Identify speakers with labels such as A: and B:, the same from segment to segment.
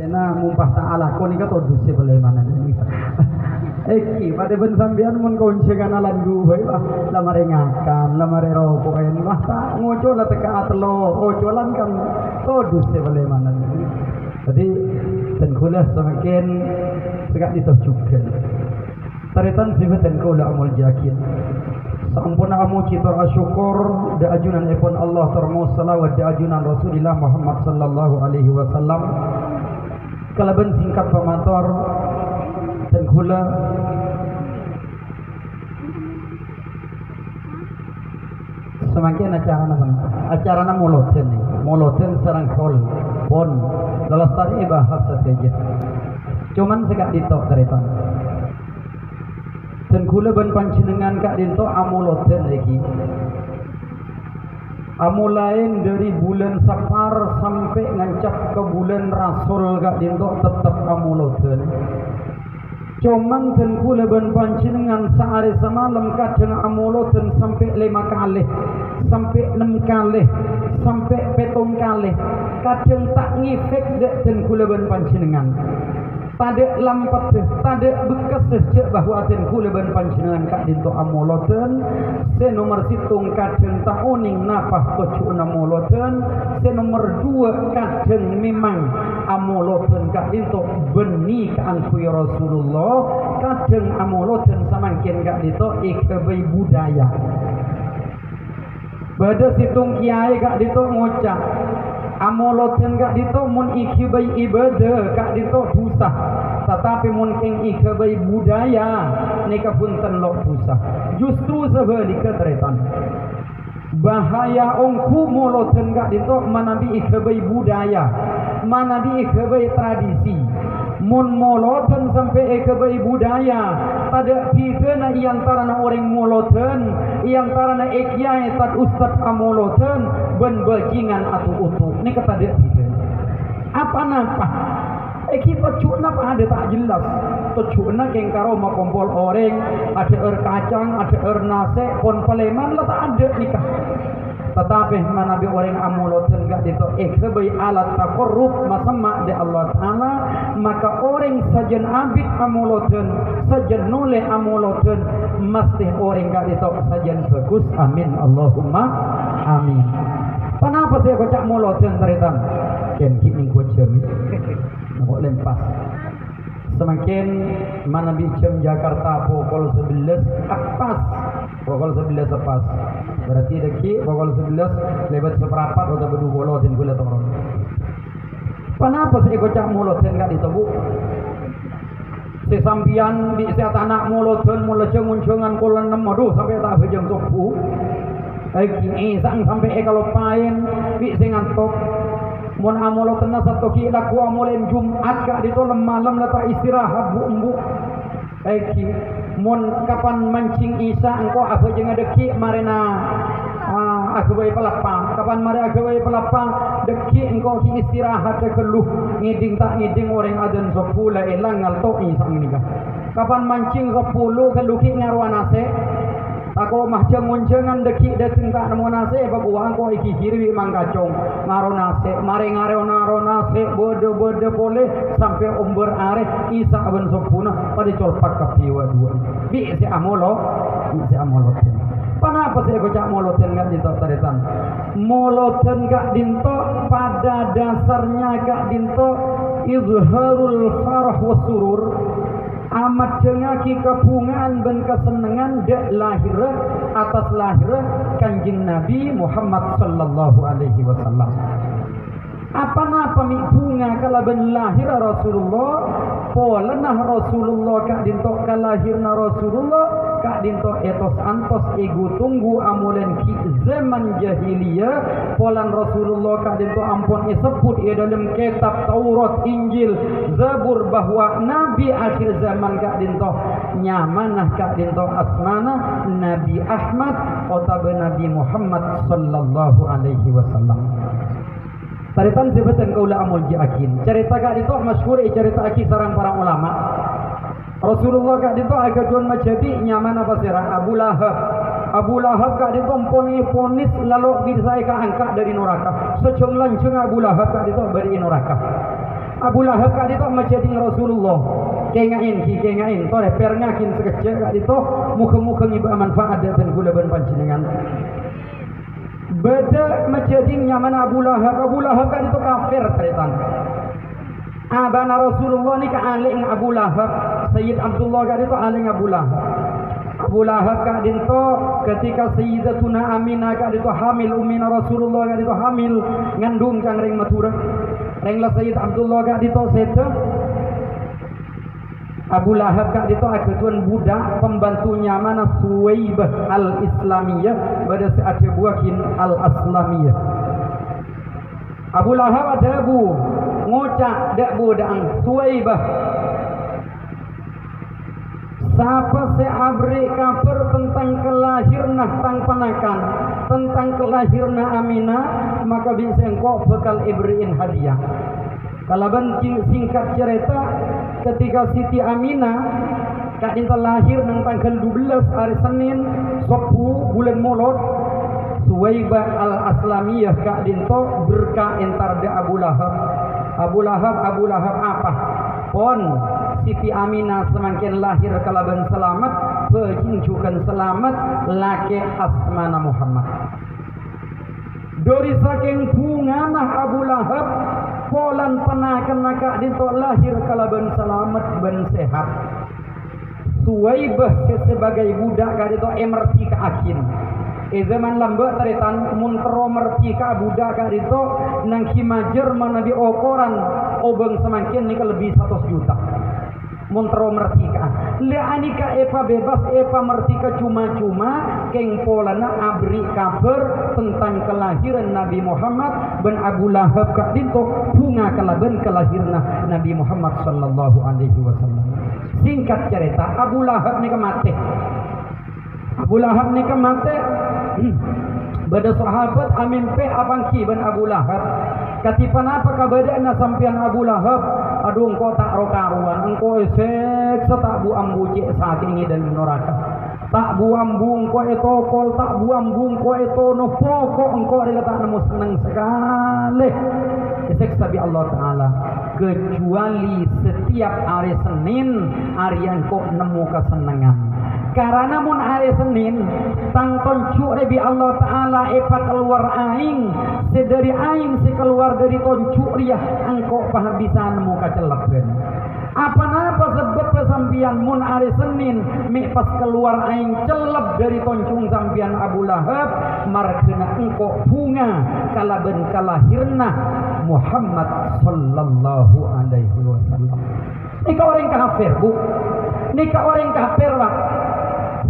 A: Kena mumpah ta'ala ko ni ka to dusi boleh mana ni. Eki pada ben sambian mun koncengan alan gue lah lamare ngakan lamare rokok en lah tak ngoco lah teka atelo ocolan kan to dusi boleh mana ni. Jadi dan kulah semakin sekat ditojukan. Taritan sifat dan kula amal yakin. Sampuna amu citor asyukur da ajunan ipun Allah termo salawat da ajunan Rasulullah Muhammad sallallahu alaihi wasallam. Kalaban singkat pemator dan kula semakin acara moloten sarang kol pon dalam tari bahasa saja cuman sekak ditok taritan dan kula ban panjenengan kak dinto amoloten lagi amulain dari bulan Safar sampai ngancap ke bulan Rasul kak dinto tetap amoloten cuman dan kula ban panjenengan sehari semalam kadang amoloten sampai 5 kali sampai 6 kali sampai 7 kali kadang tak ngefek dek dan kula ban panjenengan tada lampat tada bekas sejak bahawa dan kula ban panjenengan kak dinto amoloten se nomor situng kadang tak oning napah tocu amoloten se nomor 2 kadang memang amoloten kak dinto beni ka angkui Rasulullah kadang amoloten samakin kak dinto ikabai budaya pada situng kiai kak dinto ngocak amoloten kak dito mun ikibai ibadah kak dito susah tetapi mun keng ikibai budaya nika punten lo susah justru sebalika teretan bahaya ongku moloten kak dito manabi ikibai budaya manabi ikibai tradisi mun moloten sampai ikibai budaya tada pikeuna iantara orang moloten iantara ekyai tad ustad amoloten ben bajingan atau utuh ni kata dia pikeun apa napa kita cuna apa ada tak jelas to cuna keng karo ma kompol oreng ada kacang ada nase pon paleman lah tak ada nikah tetapi manabi orang amoloten gak dito sebagai alat takorruf masama di Allah Ta'ala maka orang sajen abid amoloten sajen nole amoloten mesti orang gak dito sajen bagus amin Allahumma amin. Kenapa saya kocak moloten taritan ken kini kocak ni nak lempas semakin mana bicam Jakarta pukul 11 pas pukul 11 pas berarti deki pukul 11 lewat seperapat atau berdua bolo dan gula tongron. Kenapa saya kocak moloten kat ditebu sesampian di sehat anak moloten mula cengun-cengan kolan 6 aduh sampai tak bejam sopu sang sampai kalau pain bi ngantuk mun amoloten satu ki laku amolen Jumat kak dito malam lata istirahat bu embu mun kapan mancing Isa engko apa jeung deki marena aku bae pelapang kapan mari aku bae pelapang deki engko ki istirahat keluh ngiding tak ngiding orang adan 10 elang ngalto Isa nika kapan mancing 10 keluh ki ngaruan ase aku mah cengun-cengan deki dateng tak nemu nase baguang ko iki hirwi mangkacong ngaro nase mare ngaro nase bode boleh sampai umber are Isa ben sempurna pada colpak kapiwa dua bi si amolo kenapa saya kocak moloten gak dinto taretan moloten gak dinto pada dasarnya gak dinto izharul farah wa surur amat cengaki kepungan dan kesenangan dek lahir atas lahir kanjeng Nabi Muhammad sallallahu alaihi wasallam. Apa-apa mi bunga kala ben lahir Rasulullah pola nah Rasulullah kak dinto kalahirna Rasulullah kak dinto etos antos ego tunggu amulen ki zaman jahiliyah polan Rasulullah kak dinto ampun disebut dalam kitab Taurat Injil Zabur bahwa Nabi akhir zaman kak dinto nyamanah kak dinto asmana Nabi Ahmad atau Nabi Muhammad sallallahu alaihi wasallam. Taritan sebatan kaula amul jiakin. Cerita kak itu masyhur cerita aki sarang para ulama. Rasulullah kak itu agak don majabi nyaman apa sirah Abu Lahab. Abu Lahab kak itu ponis lalu bisa ka angkat dari neraka. Seceng lanceng Abu Lahab kak itu beri neraka. Abu Lahab kat itu macam Rasulullah. Kengain tore perngakin sekecil kat itu muka-muka ngiba manfaat dan gula ban panjenengan. Beda macam nyaman Abu Lahab kat itu kafir tretan. Abana Rasulullah ni ka aling Abu Lahab, Sayyid Abdullah kat itu aling Abu Lahab. Abu Lahab kat itu ketika Sayyidatuna Aminah kat itu hamil ummina Rasulullah kat itu hamil ngandung kang ring matura. Renglah Sayyid Abdullah kat itu seta Abu Lahab kat itu aketuan budak pembantunya mana Suwaibah al-Islamiyah pada saat buakin al-Aslamiyah. Abu Lahab ada bu ngocak dak budang Suwaibah. Siapa seabri kabar tentang kelahirna tang panakan, tentang kelahirna Aminah, maka bisa engkau bekal ibriin hadiah. Kalau singkat cerita, ketika Siti Aminah kak dinta lahir nang tanggal 12 hari Senin 10 bulan Molod, Suwaibah al-Aslamiyah kak dinta berkah entar de Abu Lahab. Abu Lahab apa? Pon Siti Aminah semakin lahir kalaban selamat, pejincukan selamat laki asmana Muhammad. Dari saking bunganah Abu Lahab, polan penakan nakak dinto lahir kalaban selamat ben sehat. Suwaibah sebagai budak kadito emerti ke akin. Zaman lambat taritan muntero merti ka budak kadito nang kimajer manabi okoran obeng semakin ni lebih 100 juta. Montro mertika leanika epa bebas epa mertika cuma-cuma keng polana abri kabar tentang kelahiran Nabi Muhammad ben Abu Lahab kak dinto bunga kalaban kelahirna Nabi Muhammad sallallahu alaihi wasallam. Singkat cerita Abu Lahab ni kemate. Abu Lahab ni kemate bada sahabat amin pe abangki ben Abu Lahab. Katipan apa kabadana sampian Abu Lahab? Aduh engkau tak rokaruan, engkau seksa tak bu ambu cek saking dalam neraka. Tak bu ambu engkau etokol, tak bu ambu engkau etono pokok engkau adalah tak nemu senang sekali. Seksa bi Allah Taala. Kecuali setiap hari Senin hari yang kau nemu kesenangan. Karena mun hari Senin tang toncuk rebi Allah Ta'ala epa keluar aing sedari aing si keluar dari toncuk ria engkau paham bisa nemu kacelakan. Apa-apa sebab pesampian mun hari Senin mek pas keluar aing celap dari toncung sampian Abu Lahab markena engkau bunga kalaben kalahirna Muhammad sallallahu alaihi wasallam. Nika orang kafir bu, nika orang kafir lah.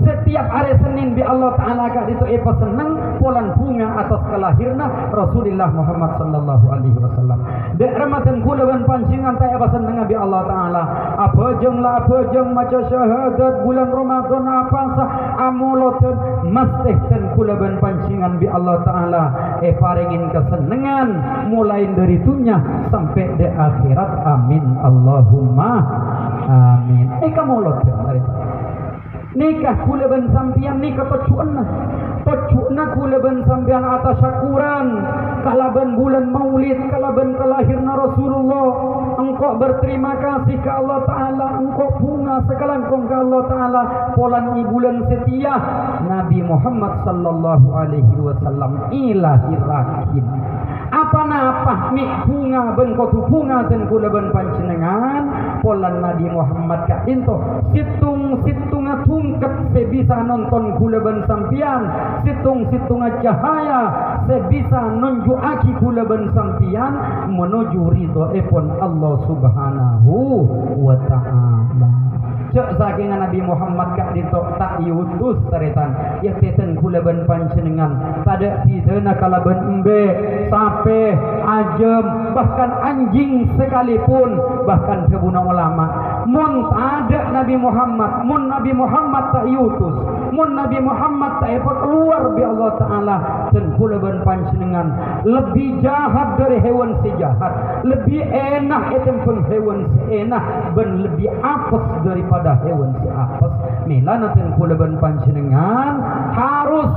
A: Setiap hari Senin bi Allah Ta'ala kak itu epa senang polan bunga atas kelahirna Rasulullah Muhammad sallallahu alaihi wasallam. Dek ramatan kula ban pancingan ta epa senang bi Allah Ta'ala. Apa jeng maca syahadat bulan Ramadan apa sah amuloten masteh ten kula ban pancingan bi Allah Ta'ala paringin kesenangan mulai dari dunia sampai di akhirat. Amin Allahumma amin. Kamu loten hari nikah kula ban sampian nikah tocukna kula ban sampian atas syakuran kalaban bulan maulid kalaban kelahirna Rasulullah engkau berterima kasih ke Allah Ta'ala engkau bunga sekalangkong ke Allah Ta'ala polan bulan setia Nabi Muhammad sallallahu alaihi wasallam ilahirakin apa-apa mi bunga ben kotu bunga dan kula ban panjenengan polan Nabi Muhammad ka into situng tungkat sebisa nonton kula ban sampian situng cahaya sebisa nunjuaki kula ban sampian menuju ridho epon Allah Subhanahu wa Ta'ala. Cek saking Nabi Muhammad kak dinto tak yutus taretan ya teten kula ban panjenengan tada pidana kalaban embe sape ajem bahkan anjing sekalipun bahkan kebuna ulama mun ada Nabi Muhammad tak yutus mun Nabi Muhammad tak keluar bi Allah Ta'ala dan kula ban panjenengan lebih jahat dari hewan sejahat lebih enak etem pun hewan seenak ben lebih apes daripada hewan si apes milana ten kula ban panjenengan harus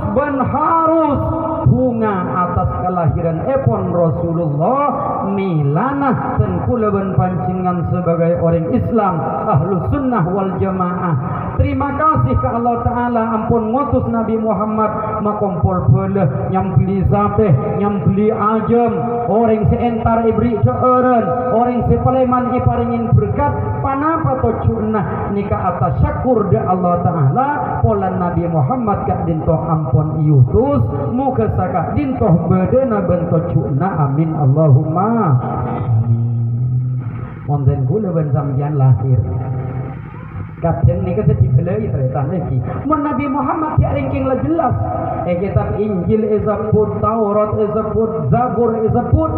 A: bunga atas kelahiran epon Rasulullah milanah dan kulaban pancingan sebagai orang Islam ahlu sunnah wal jamaah. Terima kasih ke Allah Ta'ala ampun ngutus Nabi Muhammad makompol belah nyam beli zapeh nyam beli ajam orang seentar ibri ceeren orang sepaleman iparingin berkat panapa tocuna nikah atas syakur de Allah Ta'ala polan Nabi Muhammad kak dintoh ampun iutus muka sakak dintoh bedena bentok cuna amin Allahumma monten gula ben sambian lahir kadang ni kata dibelai terletak lagi mun Nabi Muhammad ya ringking lah jelas kitab Injil disebut Taurat disebut Zabur disebut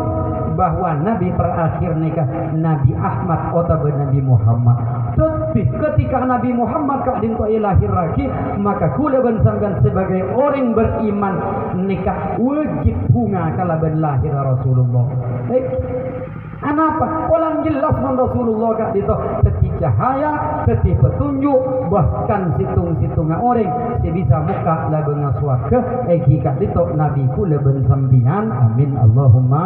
A: bahwa Nabi terakhir nikah Nabi Ahmad atau Nabi Muhammad. Tapi ketika Nabi Muhammad kak dinto'i lahir lagi maka kula bensangkan sebagai orang beriman nikah wajib bunga kalau ben lahir Rasulullah. Kenapa? Orang jelas man Rasulullah kak dito seti cahaya, seti petunjuk, bahkan situng-situngnya orang si bisa muka labenga suaka kak dito Nabi ku leben sambian amin Allahumma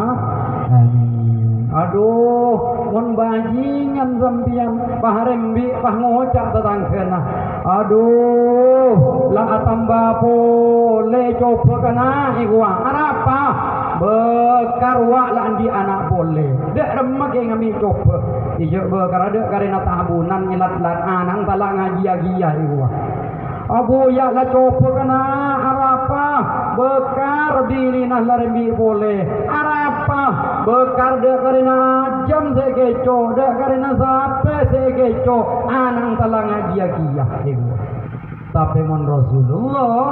A: amin. Aduh mun bajingan sambian paharembi pah ngocak tetangkena aduh lah tambah boleh coba kena igua apa bekar wak lah di anak boleh dek remak yang kami coba ijak bekar ada karena tabunan ngilat-lat anang talak ngaji-agia igua abu ya lah coba kena arapa bekar diri nah larembi boleh arapa bekar dek karena jam sekeco dek karena sape sekeco anang talak ngaji-agia igua. Tapi mon Rasulullah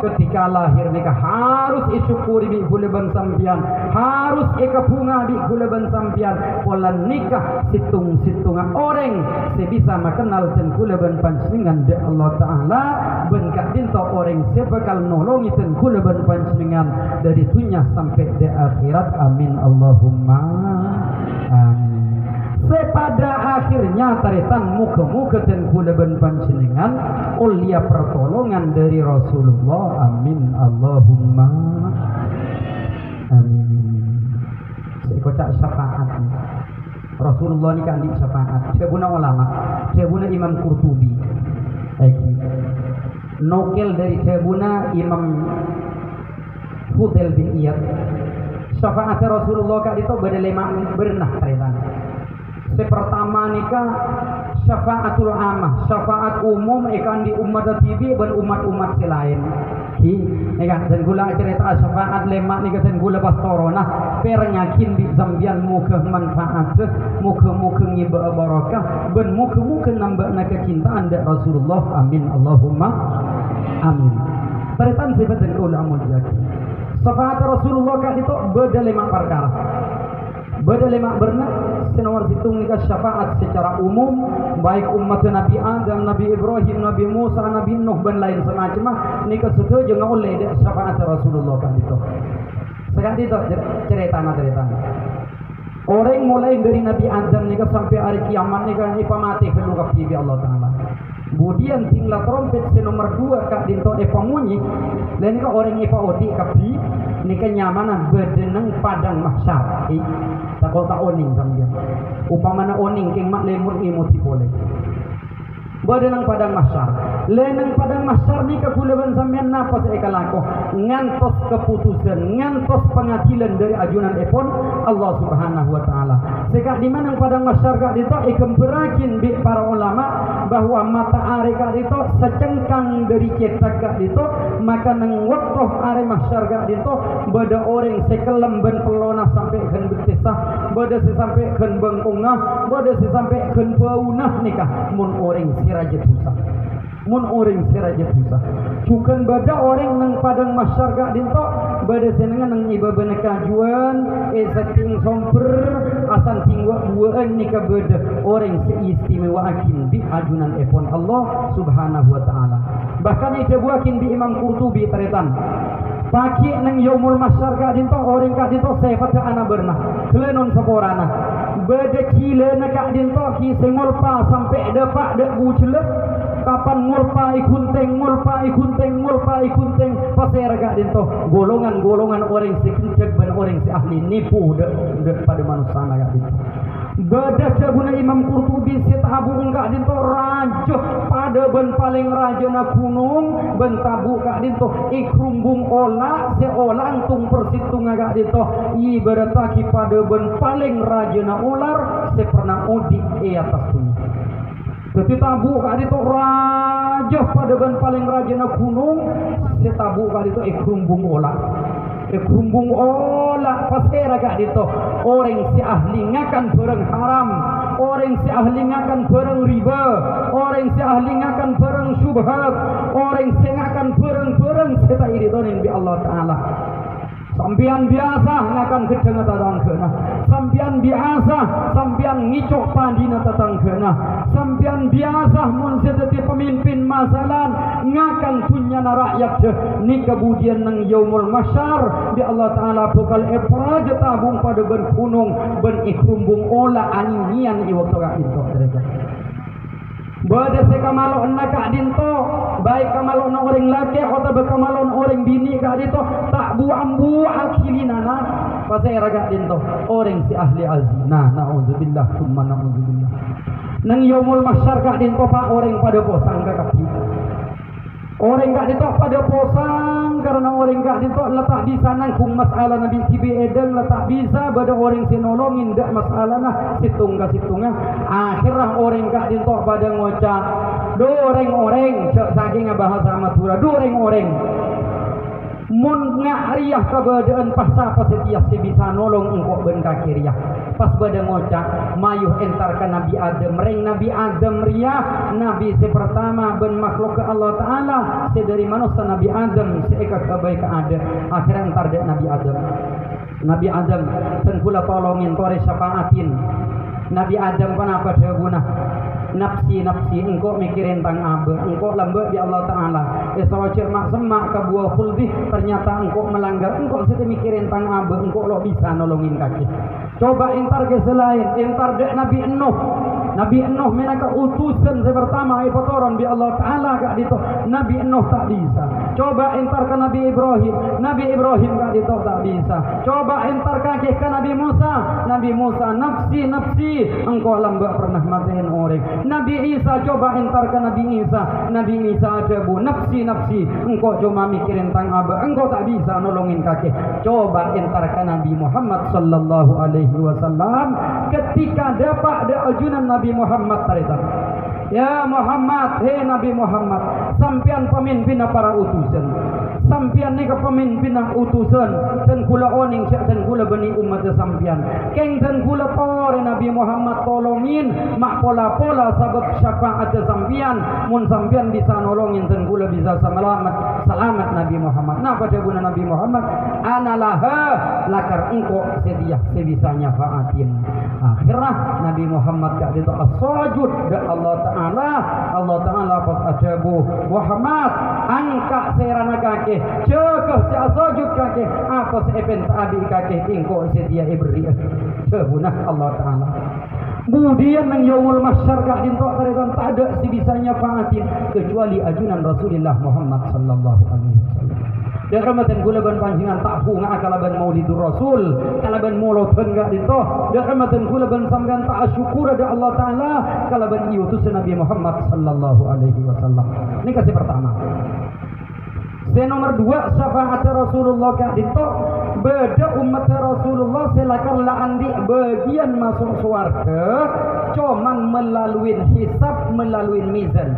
A: ketika lahir nikah harus isyukuri bi kuleban sampian harus eka bunga bi kuleban sampian pola nikah situng-situngan orang sebisa makenal dan kuleban pancingan de Allah Ta'ala benkat dinto orang sebakal nolongi dan kuleban pancingan dari dunia sampai di akhirat amin Allahumma amin. Sepada akhirnya taritan muka-muka dan kuleban pancingan ulia pertolongan dari Rasulullah amin Allahumma amin. Saya kocak syafaat Rasulullah ni kan di syafaat sebuna ulama sebuna Imam Qurtubi nokil dari sebuna Imam Fudail bin Iyad syafaat Rasulullah kan itu berlema bernah taritan. Pertama nikah syafaatul amah syafaat umum ikan di umat TV dan umat-umat selain nikah dan gula cerita syafaat lemak nikah dan gula pastorona pernyakin di zambian muka manfaat muka-muka ngiba barakah dan muka-muka nambah kecintaan dari Rasulullah amin Allahumma amin. Taritan sifat dan ulama jaki syafaat Rasulullah kan itu beda lima perkara beda lima berna senawar situng nikah syafaat secara umum baik umat Nabi Adam, Nabi Ibrahim, Nabi Musa, Nabi Nuh dan lain semacam nikah setuju dengan oleh syafaat Rasulullah kan itu. Sekarang itu cerita orang mulai dari Nabi Adam nikah sampai hari kiamat nikah ipamati kedua kafi Allah Ta'ala. Kemudian tinggal trompet nomor 2 kak dinto munyi dan nikah orang odi kafi nikah nyaman berdenang padang mahsyar takut tak oning sambil upamana oning keng mak lemur imoti boleh berdenang padang mahsyar lenang padang mahsyar ni kekuleban sampean napa saya kalako ngantos keputusan ngantos pengadilan dari ajunan epon Allah Subhanahu wa taala sekak di mana padang mahsyar kak dito ikem berakin bi para ulama bahwa mata are kak dito secengkang dari cetak kak dito maka nang waktu are mahsyar kak dito beda orang sekelem ben pelona sampai kan betisah beda sampai kan bengungah beda sampai kan baunah nikah mun orang siraja dosa mun orang siraja dosa bukan beda orang nang padang masyarakat dinto beda senengan nang iba bena kajuan setting somper asan tingwa buaan nikah beda orang seistimewa akin di ajunan epon Allah Subhanahu wa taala bahkan itu buakin di Imam Qurtubi taritan pagi nang yaumul masyarakat dinto orang kak dinto sifat anak bernah kelenon seporana Berdekila nak dinto ki sengolpa sampai dapat dek bujelek. Kapan ngulpai kunteng pasir agak dinto golongan orang si kencek dan orang si ahli nipu dek pada manusia agak dinto. Baca guna Imam Qurtubi setabu enggak dinto rajuh pada ben paling raja na gunung ben tabu kak dinto ikrumbung olah seolang tung persitung agak dinto ibarataki pada ben paling raja na ular se pernah udik atas dunia. Jadi tabu kak itu raja pada ban paling raja na gunung, setabu kak itu ikrumbung olah. Ikrumbung olah pasir kak itu orang si ahli ngakan barang haram, orang si ahli ngakan barang riba, orang si ahli ngakan barang syubhat, orang si ngakan barang seta iridonin bi Allah Taala. Sampian biasa ngakan gedeng tatangkeuna. Sampian biasa sampian ngicok pandina tatangkeuna. Sampian biasa mun sedeti pemimpin masalan ngakan punyana rakyat je ni kemudian nang yaumul masyar di Allah Taala bakal epraje tabung pada ben gunung ben ikrumbung ola aninian i waktu kak dinto mereka. Bada sekamalon na kak dinto baik kamalon orang laki atau bekamalon orang bini kak dinto tak buambu akhilinana pasai raga dinto orang si ahli azina na'udzubillah summa na'udzubillah nang yaumul mahsyar kak dinto pak orang pada posang kak orang kak dinto pada posang karena orang kak dinto letak di sana kung masalah nabi tibi edeng letak bisa pada orang si nolongin dak masalah nah situng-situnga akhirnya orang kak dinto pada ngocak doreng-oreng saking bahasa Madura doreng-oreng mun ngariah keberadaan pasal pasetiah si bisa nolong engkau ben kakiriah pas pada ngocak mayuh entarkan Nabi Adam reng Nabi Adam riah Nabi si pertama ben makhluk ke Allah Ta'ala si dari manusia Nabi Adam si eka kebaik ke ada akhirnya entar dek Nabi Adam dan pula tolongin tore syafaatin Nabi Adam kenapa dia guna nafsi engkau mikirin tang abe engkau lambat di Allah Ta'ala kalau cermak semak ke buah khuldi ternyata engkau melanggar engkau sedang mikirin tang abe engkau lo bisa nolongin kaki coba entar ke selain entar dek Nabi Nuh menaka utusan pertama ipotoron di Allah Ta'ala kak dito Nabi Nuh tak bisa coba entar ke Nabi Ibrahim kak dito tak bisa coba entar kaki ke Nabi Musa nafsi engkau lambat pernah matiin orang Nabi Isa coba entar ke Nabi Isa aja bu nafsi engkau cuma mikirin tang abah engkau tak bisa nolongin kaki coba entar ke Nabi Muhammad sallallahu alaihi wasallam ketika dapat ada ajunan Nabi Muhammad tarita ya Muhammad hei Nabi Muhammad sampian pemimpin para utusan sampian ni ke pemimpin utusan dan kula oning dan kula bani umat sampian keng dan kula tore Nabi Muhammad tolongin mak pola sabab syafaat sampian mun sampian bisa nolongin dan kula bisa selamat Nabi Muhammad nah pada guna Nabi Muhammad analaha lakar engkau sedia sebisanya faatin akhirnya Nabi Muhammad kak itu as-sujud da Allah Ta'ala pas ajabu Muhammad angka serana kaki cekeh si as-sujud kaki apa sepen tadi kaki engkau sedia ibri cebunah Allah Ta'ala kemudian nang yaumul mahsyar kak dinto taretan tak ada si bisanya faatin kecuali ajunan Rasulullah Muhammad sallallahu alaihi wasallam dan ramatan gula ban pancingan tak bunga kalaban maulidur rasul kalaban moloten gak dinto dan ramatan gula ban samgan tak syukur ada Allah Ta'ala kalaban iutus Nabi Muhammad sallallahu alaihi wasallam ini kasih pertama nomor 2 syafaat Rasulullah kak dinto beda umat Rasulullah silakan andi bagian masuk surga cuman melalui hisab melalui mizan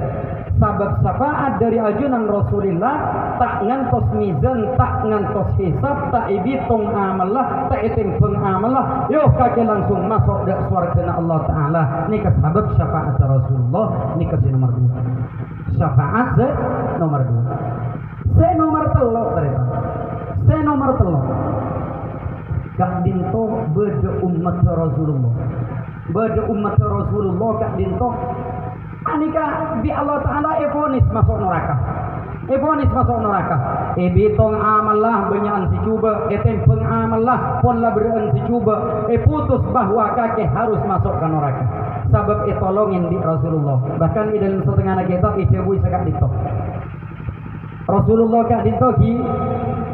A: sabab syafaat dari ajunan Rasulullah tak ngantos mizan tak ngantos hisab tak ibitung amalah tak itim pengamalah yuk kaki langsung masuk ke surga Allah Ta'ala ini sabab syafaat Rasulullah ini kasih nomor 2 syafaat nomor 2 nomor telok ternyata nomor telok kak dinto beda umat Rasulullah kak dinto anika bi Allah Ta'ala evonis masuk neraka bitong amalah banyakan si cuba etem amal lah pun lah beren si cuba putus bahwa kakek harus masuk ke neraka. Sebab tolongin di Rasulullah. Bahkan di dalam setengah kitab bui sekak ditok. Rasulullah kak ditoki,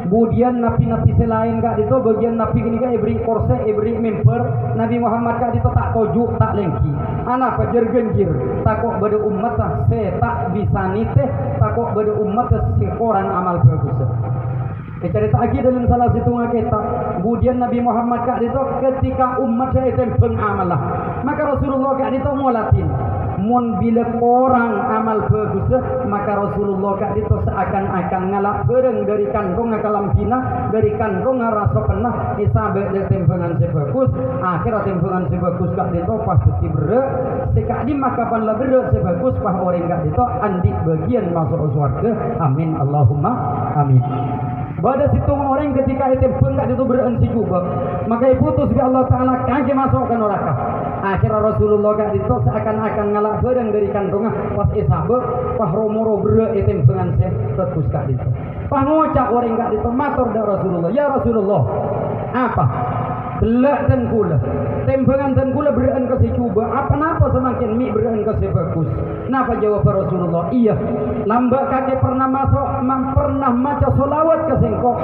A: kemudian nabi-nabi selain kak dito, bagian nabi ini kak ibri korse, ibri member, Nabi Muhammad kak dito tak tojuk, tak lengki. Anak pajar genjir, takut pada umat se tak bisa niteh, takut pada umat sekoran amal bagus. Cerita lagi dalam salah satu kita, kemudian Nabi Muhammad kak dito ketika umat saya tempeng amal lah, maka Rasulullah kak dito mulatin. Mun bila orang amal bagus maka Rasulullah kak dito seakan-akan ngalak bereng dari kandung kalam bina dari kandung rasa penah isabe de tempengan sebagus akhirnya tempengan sebagus kak dito pas tibre sekak di maka pan la bere sebagus pas orang kak dito andi bagian masuk surga. Amin Allahumma amin. Pada situ orang ketika itu pengkat itu berensi juga, maka putus bi Allah Taala kaki masuk ke neraka. Akhirnya Rasulullah kak itu seakan-akan ngalak bareng dari kandungan pas isabe pas romoro bere itu pengan se tetus kak itu. Pas ngocak orang kak itu matur dak Rasulullah, ya Rasulullah apa? Belak dan kula tempengan dan kula beren ke si cuba apa-apa semakin mi beren ke si bagus. Napa jawab Rasulullah? Iya lambak kaki pernah masuk pernah maca solawat ke sengko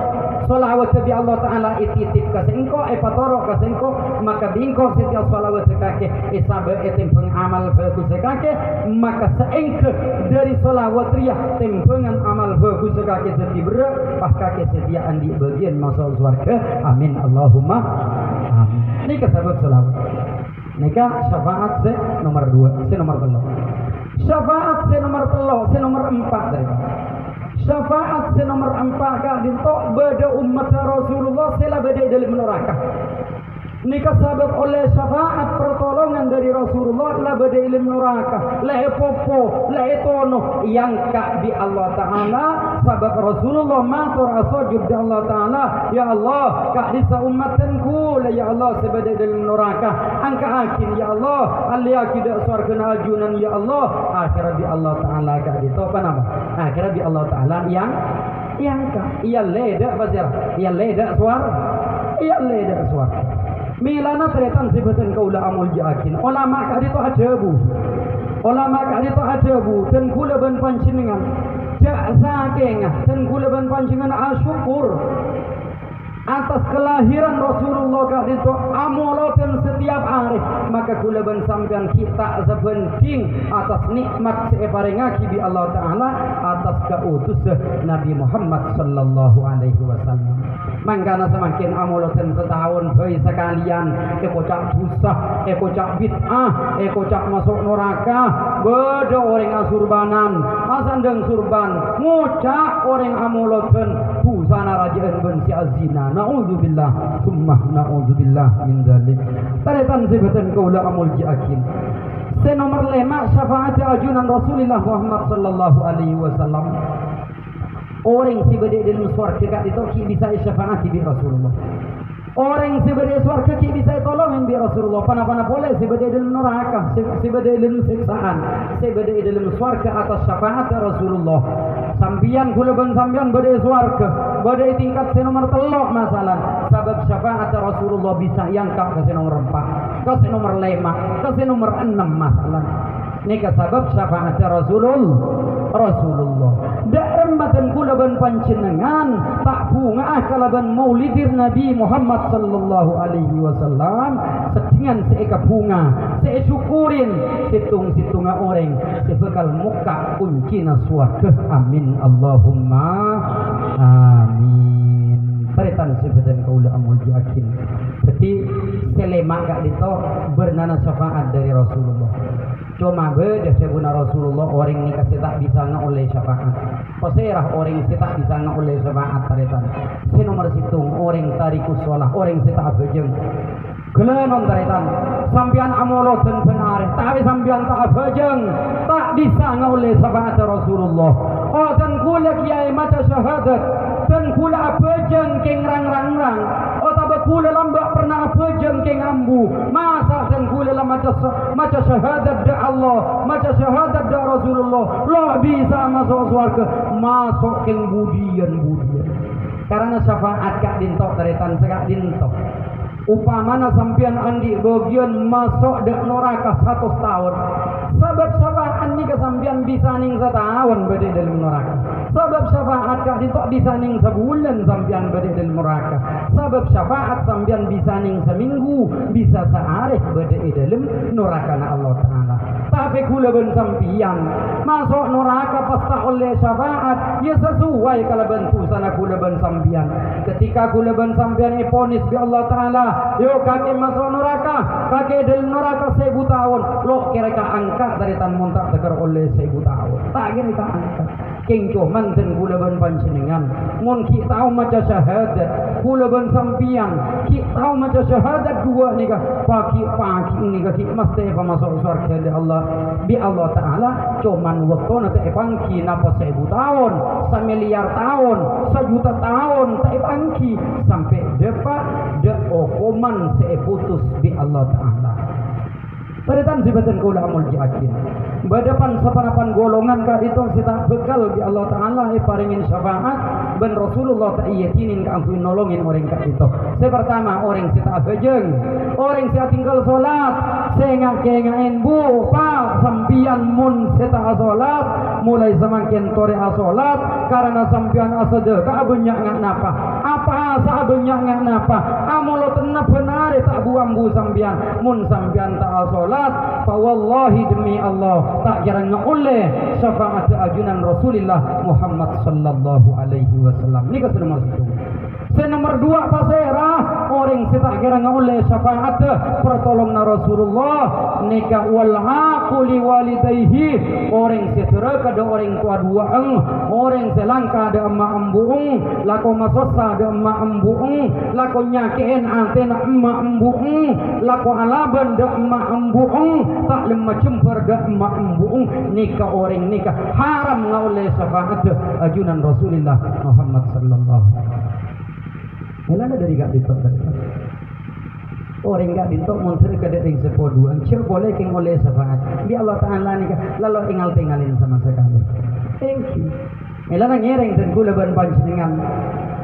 A: solawat ke Allah Ta'ala ititip ke sengko patoro ke sengko maka bingko setiap solawat ke kaki isabe tempeng amal bagus ke kaki maka seengke dari solawat riyah tempengan amal bagus ke kaki setibra pas kaki setiaan di bagian masuk surga. Amin Allahumma amin. Ini kesebut selawat. Nika syafaat se nomor 2, se nomor 3. Syafaat se nomor 3, se nomor 4 dari. Syafaat se nomor 4 kak dinto beda umat Rasulullah sela beda dalam neraka. Nika sabab oleh syafaat pertolongan dari Rasulullah la beda dalam neraka. La popo, la tono yang kak di Allah Taala sabab Rasulullah matur asujud di Allah Taala, ya Allah kak disa ummatanku la ya Allah sebeda dalam neraka angka akin ya Allah alia tidak surga ajunan ya Allah akhirnya di Allah Taala kak dito apa nama akhirnya di Allah Taala yang kak ia leda bazir ia leda suara milana teretan sebatan kaula amul jakin ulama kak dito ajabu dan kula ban pancingan jak saking dan kula ban pancingan asyukur atas kelahiran Rasulullah kak dito amoloten setiap hari maka kula ban sampean kita sebenting atas nikmat separengaki bi Allah Taala atas kautus Nabi Muhammad sallallahu alaihi wasallam. Mangkana semakin amoloten setahun bayi sekalian ekocak susah ekocak bid'ah ekocak masuk neraka beda orang asurbanan asandeng surban ngucak orang amoloten busana rajaan bensi azina na'udzubillah summa na'udzubillah min dzalik. Taretan sebatan kaula amul jiakin se nomor 5 syafaat ajunan Rasulullah Muhammad sallallahu alaihi wasallam. Orang si beda dalam surga kak itu ki bisa syafaat bi Rasulullah. Orang si beda surga ki bisa tolongin bi Rasulullah. Pana-pana boleh si beda dalam neraka, si beda dalam siksaan, si beda dalam surga atas syafaat Rasulullah. Sambian kula ban sambian beda surga, beda tingkat se nomor 3 masalah. Sebab syafaat Rasulullah bisa yang kak ke se nomor 4, ke se nomor 5, ke se nomor 6 masalah. Nika sabab syafaat Rasulullah. Da'ammatan kula ban pancenengan tak bunga kalaban maulidir Nabi Muhammad sallallahu alaihi wasallam setingan seeka bunga sesyukurin situng-situnga orang sebekal muka kuncina surga. Amin Allahumma amin. Taretan sebetan kaula amul yakin. Jadi selema gak dito bernana syafaat dari Rasulullah. Cuma beda sebuna Rasulullah orang ni kasi tak bisa na oleh syafaat. Paserah orang si tak bisa na oleh syafaat taretan. Si nomor situng orang tarikus sholah orang si tak bejeng. Gelenon taretan. Sampian amolo dan benar. Tapi sampian tak bejeng. Tak bisa na oleh syafaat Rasulullah. Oh dan kula kiai maca syahadat. Dan kula bejeng keng rang-rang-rang. Oh tak kula lambak pernah bejeng keng ambu. Masa dan kula maca syahadat da Allah, maca syahadat da Rasulullah. Lo bisa masuk surga, masuk keng budian. Karena syafaat kak dintok taritan sekak dintok. Upamana sampian andi bagian masuk dek neraka 100 tahun. Sebab syafaat ni kesampian bisa ning setahun berada dalam neraka. Sebab syafaat kak dintok bisa ning sebulan sampian berada dalam neraka. Sebab syafaat sampian bisa ning seminggu, bisa sehari berada dalam neraka na Allah Taala. Tapi kula ben sampian masuk neraka pasta oleh syafaat, ya sesuai kalau bentuk sana kula ben sampian. Ketika kula ben sampian iponis bi Allah Taala, yo kakek masuk neraka, kakek dalam neraka 1000 tahun. Lo kira ka angkat dari tan muntak tegar oleh 1000 tahun. Tak gini ka angkat. Kengco manten kula ben panjenengan. Mun ki tahu maca syahadat, kula ben sampian. Ki tahu maca syahadat dua nika, pagi nika ki mesti masuk surga di Allah. Bi Allah Taala cuman waktu nanti pangki napa 1000 tahun, 1 miliar tahun, 1 juta tahun tak pangki sampai depan de okoman seputus bi Allah Taala. Pada sibatan kula amul yakin. Badapan sapanapan golongan ka itu kita bekal di Allah Taala paringin syafaat ben Rasulullah tak yakinin ka ampun nolongin orang ka itu. Pertama orang kita bejeng, orang kita tinggal salat, sehingga kengain bu pa sampian mun kita salat mulai semakin tore salat karena sampian asedekah banyak ngak napa. Apa asa banyak ngak napa? Amolo tenap benar tak buang bu sampian mun sampian tak salat fa wallahi demi Allah tak kira oleh syafaat ajunan Rasulullah Muhammad sallallahu alaihi wasallam. Ni ke nomor 1. Nomor 2 pasera orang tak kira oleh syafaat pertolongan Rasulullah nikah wal aquli walidayhi orang setera kada orang tua dua orang selangka ada emak embuung lako masosa ada emak embuung lako nyakein antena emak embuung lako alaban ada emak embuung tak lemah cemper ada emak embuung nikah orang nikah haram oleh syafaat ajunan Rasulullah Muhammad sallallahu alaihi wasallam. Melana dari gak ditok tadi. Orang gak ditok monster ke ring sepoduan. Cio boleh keng oleh syafaat. Bi Allah Taala ni lalu tinggalin sama sekali. Thank you. Melana ngereng dan kula ban panjenengan.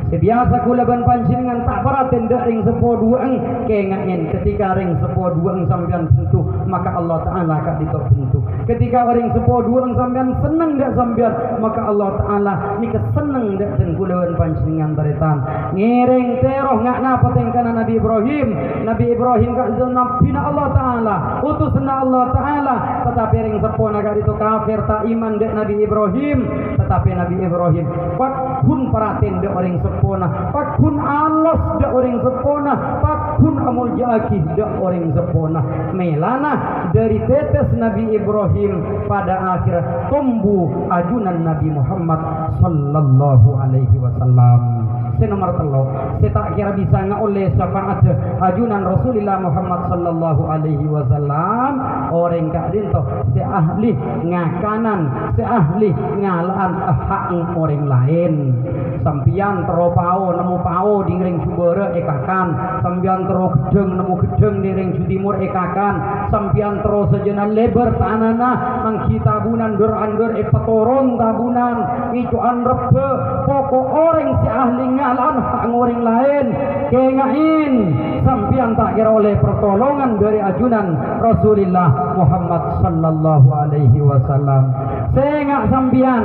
A: Sebiasa kula ban panjenengan tak paraten dak ring sepoduan kengaen ketika ring sepoduan sampean sentuh maka Allah Taala kak ditok sentuh. Ketika ring sepoduan sampean seneng dak sampean maka Allah Taala ni keseneng dak den kula ban panjenengan taretan. Ngereng teroh ngak napa tengkana Nabi Ibrahim. Nabi Ibrahim kak nabi Allah Taala, utusna Allah Taala, tetapi ring sepona kak ditok kafir tak iman dak Nabi Ibrahim, tetapi Nabi Ibrahim pakun paraten dak ring sepona, pakun alos dak orang sepona, pakun amul jaki dak orang sepona. Melana dari tetes Nabi Ibrahim pada akhir tumbuh ajunan Nabi Muhammad sallallahu alaihi wasallam. Nomor 3, saya tak kira bisa ngak oleh syafaat ajunan Rasulullah Muhammad sallallahu alaihi wasallam orang kak dinto si ahli ngakanan, si ahli ngalaan hak orang lain. Sampian teropau nemu pau di ring Subere ekakan, sampian tero gedeng nemu gedeng di ring Timur ekakan, sampian tero sejenan lebar tanana mangki tabunan dur-andur petoron tabunan icuan rebe pokok orang si ahli ngalaan hak orang lain kengain sampian tak kira oleh pertolongan dari ajunan Rasulullah Muhammad sallallahu alaihi wasallam. Sengak sampian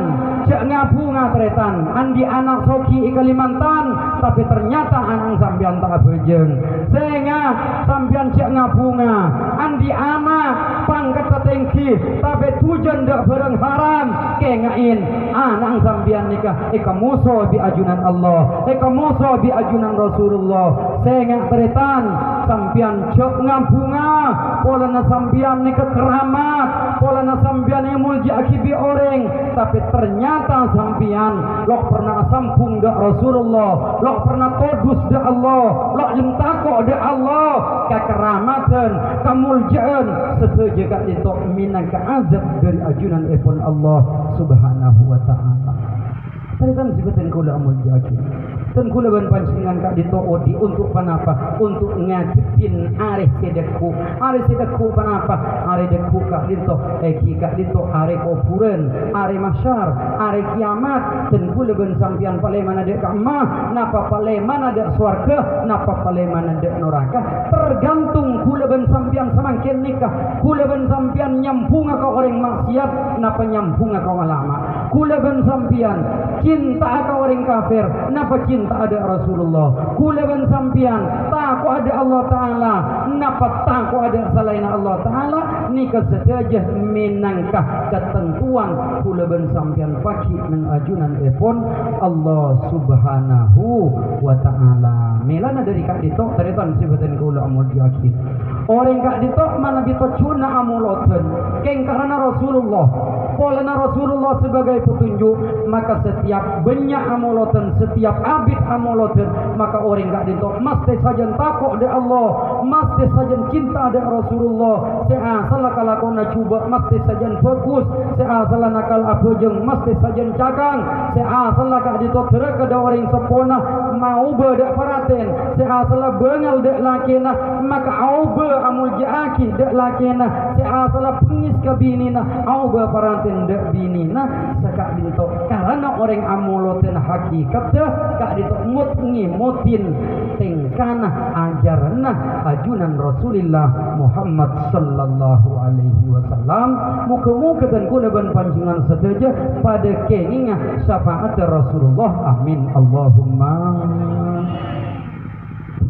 A: cek ngabunga tretan andi anak soki i Kalimantan tapi ternyata anak sampian tak bejeng. Sengak sampian cek ngabunga andi anak pangkat tertinggi tapi tujuan dak bareng haram kengain anak sampian nikah eka musuh di ajunan Allah, eka musuh di ajunan Rasulullah. Sengak tretan sampian cek ngabunga pola sampian nikah keramat, pola sampian emulji akibi orang tapi ternyata sampian lo pernah sampung dak Rasulullah, lo pernah todus dak Allah, lo jentako dak Allah kekeramatan kemuljaan setuju kak ditok minan ke azab dari ajunan epon Allah subhanahu wa ta'ala. Tarikan sebutan kula amul jaki. Dan kula ban pancingan kak dito odi untuk panapa? Untuk ngadepin areh sedeku. Areh sedeku panapa? Areh deku kak dito. Kak dito areh kuburan, areh masyar, areh kiamat. Dan kula ban sampian paleman ada kak mah, napa paleman ada swarga, napa paleman ada neraka. Tergantung kula ban sampian semakin nikah. Kula ban sampian nyambung kau orang maksiat, napa nyambung kau ulama. Kula ban sampian cinta kau orang kafir, napa cinta ada Rasulullah. Kula ban sampian takut ada Allah Ta'ala, napa takut ada selain Allah Ta'ala. Ni kesedajah menangkah ketentuan kula ban sampian paki nang ajunan epon Allah Subhanahu wa Ta'ala. Melana dari kak ditok taritan sibatan kula amul diakid. Orang kak ditok mana bito cuna amuloten keng karena Rasulullah. Polana Rasulullah sebagai petunjuk, maka setiap banyak amuloten, setiap abid amuloten, maka orang kak ditok mesti saja takut de Allah, mesti saja cinta de Rasulullah. Seasal kalau kau nak cuba mesti saja fokus, seasal nakal apa jeng mesti saja cakang, seasal kak ditok terke de orang sepona mau berdak paraten, seasal bengal dek lakina maka auba amul jaaki dek lakina, seasal pengis kabinina auba paraten dek binina sekak ditok karena orang amuloten hakikat kak ditok mut ngimutin tingkana ajarna ajunan Rasulullah Muhammad sallallahu alaihi wasallam. Muka-muka dan kula ban pancingan sedaja pada keningah syafaat Rasulullah. Amin Allahumma.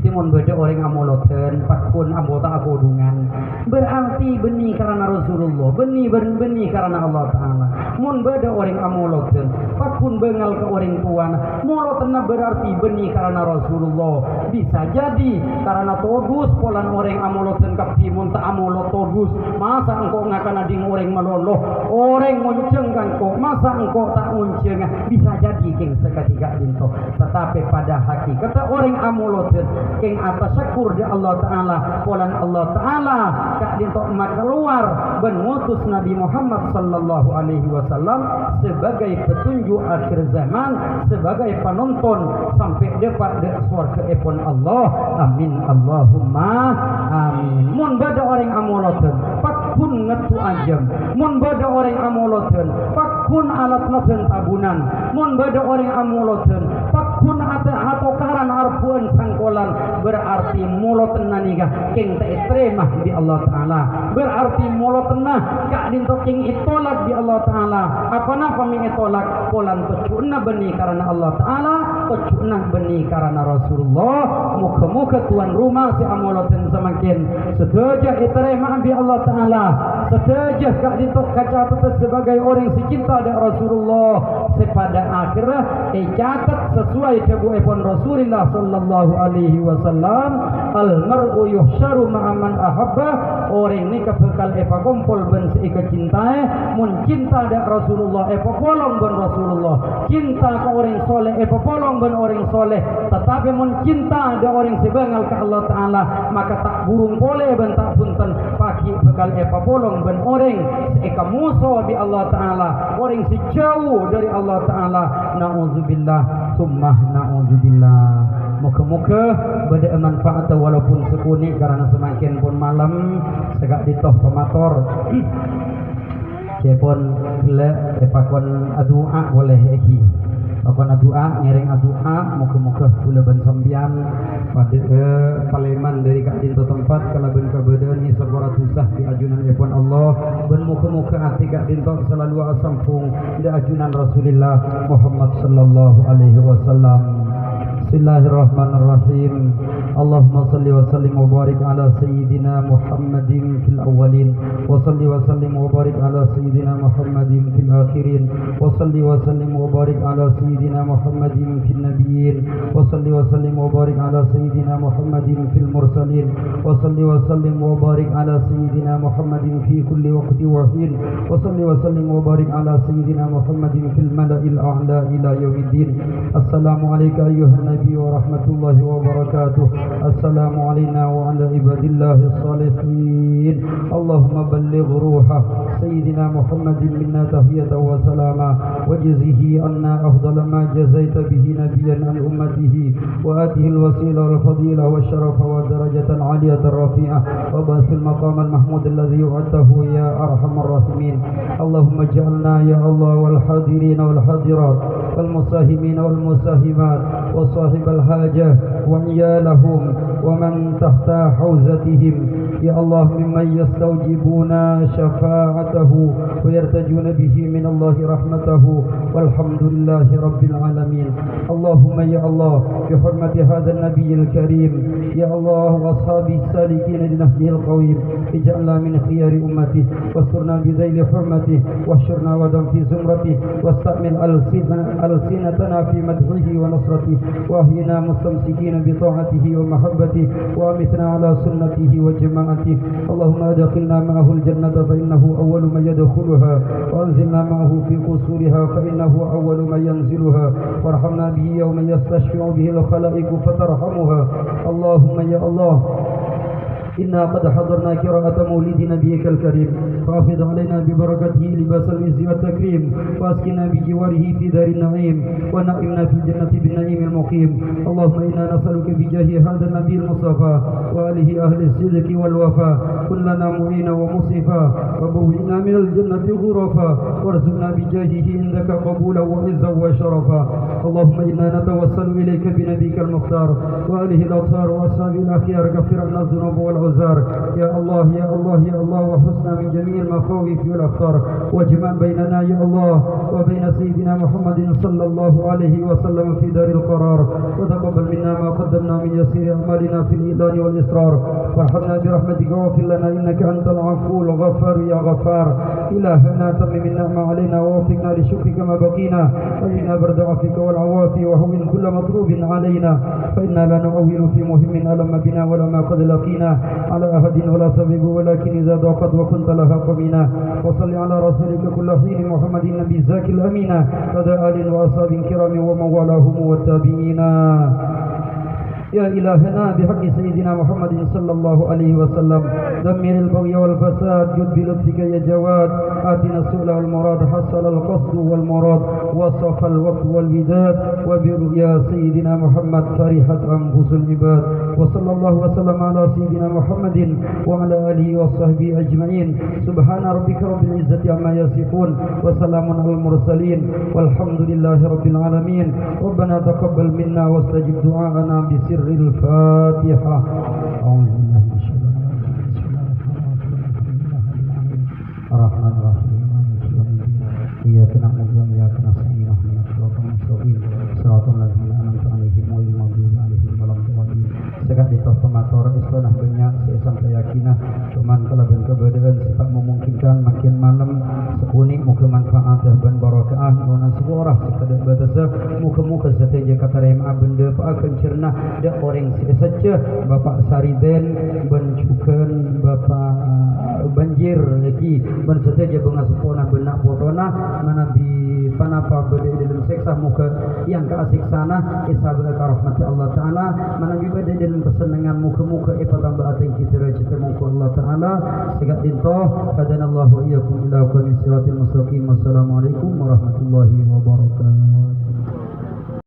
A: Timun beda orang amuloten pakun anggota agodungan berarti benih karena Rasulullah, benih karena Allah Ta'ala. Mun beda orang amuloten pakun bengal ke orang tuan muloten berarti benih karena Rasulullah. Bisa jadi karena todus polan orang amuloten kapi mun tak amulot todus. Masa engkau ngakan ading orang meloloh orang ngunceng kan kok, masa engkau tak ngunceng. Bisa jadi king seketika dinto. Tetapi pada hakikat orang amuloten keng atas syukur di Allah Ta'ala polan Allah Ta'ala kak dintok mak keluar ben ngutus Nabi Muhammad sallallahu alaihi wasallam sebagai petunjuk akhir zaman, sebagai penonton sampai dapat de surga epon Allah. Amin Allahumma amin. Mun bada orang amuloten pakun ngetu ajam, mun bada orang amuloten pakun alat nasen tabunan, mun bada orang amuloten pakun atau karan arpuan sangkolan berarti muloten nanikah king tak terima di Allah Ta'ala, berarti muloten nah kak dinto king itolak di Allah Ta'ala. Apa napa mi itolak polan pecuna benih karena Allah Ta'ala, pecuna benih karena Rasulullah. Muka-muka tuan rumah si amuloten semakin setuju diterima di Allah Ta'ala, setuju kak dinto kaca sebagai orang si cinta dari Rasulullah. Sepada akhirnya catat sesuai cebu epon Rasulullah sallallahu alaihi wasallam, al mar'u yuhsyaru ma'aman ahabba. Orang ni kebekal epa kumpul ben seika cintae. Mun cinta dak Rasulullah epa polong ben Rasulullah, cinta ke orang soleh epa polong ben orang soleh. Tetapi mun cinta dak orang sebengal ke Allah Ta'ala maka tak burung pole ben tak punten pagi bekal epa polong ben orang seika musuh di Allah Ta'ala, orang si jauh dari Allah Ta'ala. Na'udzubillah summa na'udzubillah. Muka-muka beda manfaat walaupun sekunik karena semakin pun malam segak ditoh pemator cepon gila epakon adua boleh eki pakon adua ngereng adua. Muka-muka pula ben sambian pada paleman dari kak dinto tempat kalau ben kebedan ni sebuah susah di ajunan epon Allah ben muka-muka hati kak dinto selalu asampung di ajunan Rasulullah Muhammad sallallahu alaihi wasallam. Bismillahirrahmanirrahim. Allahumma salli wa sallim wa barik ala sayyidina Muhammadin fil awwalin wa salli wa sallim wa barik ala sayyidina Muhammadin fil akhirin wa salli wa sallim wa barik ala sayyidina Muhammadin fil nabiyyin wa salli wa sallim wa barik ala sayyidina Muhammadin fil mursalin wa salli wa sallim wa barik ala sayyidina Muhammadin fi kulli waqti wa hin wa salli wa sallim wa barik ala sayyidina Muhammadin fil mala'il a'la ila yaumiddin. Assalamu alayka ayyuhan Nabi wa rahmatullahi wa barakatuh. Assalamu alayna wa ala ibadillahi salihin. Allahumma balligh ruha Sayyidina Muhammadin minna tahiyatan wa salama wajzihi anna afdala ma jazaita bihi nabiyyan an ummatihi wa atihi al-wasila wal fadila wa syarafa wa darajatan aliyatan rafi'ah wa basil maqam al-mahmud alladhi yu'atahu ya arhamar rahimin. Allahumma ja'alna ya Allah wal hadirin wal hadirat wal musahimin wal musahimat wa sahib al-hajah wa iyalahum wa man tahta hawzatihim ya Allah mimman yastawjibuna syafa'atahu wa yartajuna bihi min Allah rahmatahu walhamdulillahi rabbil alamin. Allahumma ya Allah bi hurmati hadzal nabiyil karim ya Allah wa ashabi salikin li nahjil qawim ij'alna min khiyari ummati wasturna bi dhaili hurmati wahshurna wa dam fi zumrati wastamil alsinatana fi madhihi wa nasrati wa ahyina mustamsikina bi ta'atihi wa mahabbati wa amitna ala sunnatihi wa jama'ati. Allahumma adkhilna ma'ahu al-jannata fa innahu awwalu man yadkhuluha wa anzilna ma'ahu fi qusuriha fa innahu awwalu man yanziluha warhamna bihi yawma yastashfi'u bihi al-khalaiqu fatarhamuha. Allahumma ya Allah إنا قد حضرنا قراءة مولد نبيك الكريم فافض علينا ببركته لباس العز والتكريم واسكنا بجواره في دار النعيم ونعمنا في الجنة بالنعيم المقيم. اللهم إنا نسألك بجاه هذا النبي المصطفى وآله أهل الصدق والوفاء كلنا معينا ومصفا وبوئنا من الجنة غرفا وارزقنا بجاهه عندك قبولا وعزا وشرفا. اللهم إنا نتوسل إليك بنبيك المختار وآله الأطهار وأصحابه الأخيار كفر عنا الذنوب والعذار يا الله يا الله يا الله وحسنا من جميع المخاوف والأخطار واجمع بيننا يا الله وبين سيدنا محمد صلى الله عليه وسلم في دار القرار وتقبل منا ما قدمنا من يسير أعمالنا في الإعلان والإصرار وارحمنا برحمتك واغفر لنا إنك أنت العفو الغفار يا غفار. إلهنا تمم النعمة علينا ووفقنا لشكرك ما بقينا وإنا برد عفوك والعوافي وهون كل مطلوب علينا فإنا لا نؤول في مهم ألم بنا ولا ما قد لقينا على أحد ولا سبب ولكن إذا ضاقت وكنت لها قمينا. وصل على رسولك كل حين محمد النبي الزاكي الأمين لدى آل وأصحاب كرام ومن والاهم والتابعين. يا إلهنا بحق سيدنا محمد صلى الله عليه وسلم دمر البغي والفساد جد بلطفك يا جواد آتنا السؤل والمراد حصل القصد والمراد وصف الوقت والوداد وبرؤيا سيدنا محمد فرحت أنفس العباد. وصلى الله وسلم على سيدنا محمد وعلى آله وصحبه أجمعين. سبحان ربك رب العزة عما يصفون وسلام على المرسلين والحمد لله رب العالمين. ربنا تقبل منا واستجب دعاءنا بسر الفاتحة. أعوذ بالله من الشيطان الرحمن الرحيم إياك نعبد وإياك نستعين اهدنا الصراط المستقيم صراط الذين أنعمت عليهم غير المغضوب عليهم ولا الضالين. Sekat di tos pemator istilahah banyak sesan keyakinan cuman kalaban keberadaan sifat memungkinkan makin malam sekuning muka manfaat dan barakaah guna sebuah sekadar batasa muka-muka sateja kata rema benda akan cerna dak orang saja Bapak Sariden bencukan Bapak banjir lagi ben sateja bengas pona benak potona mana di panapa beda dalam seksa muka yang keasik sana isabah rahmati Allah Ta'ala mana juga dalam kesenangan muka-muka tambah ating kita muka Allah Ta'ala segat dintoh kadanallahu iyyakum ila qawmi siratil mustaqim. Wassalamualaikum warahmatullahi wabarakatuh.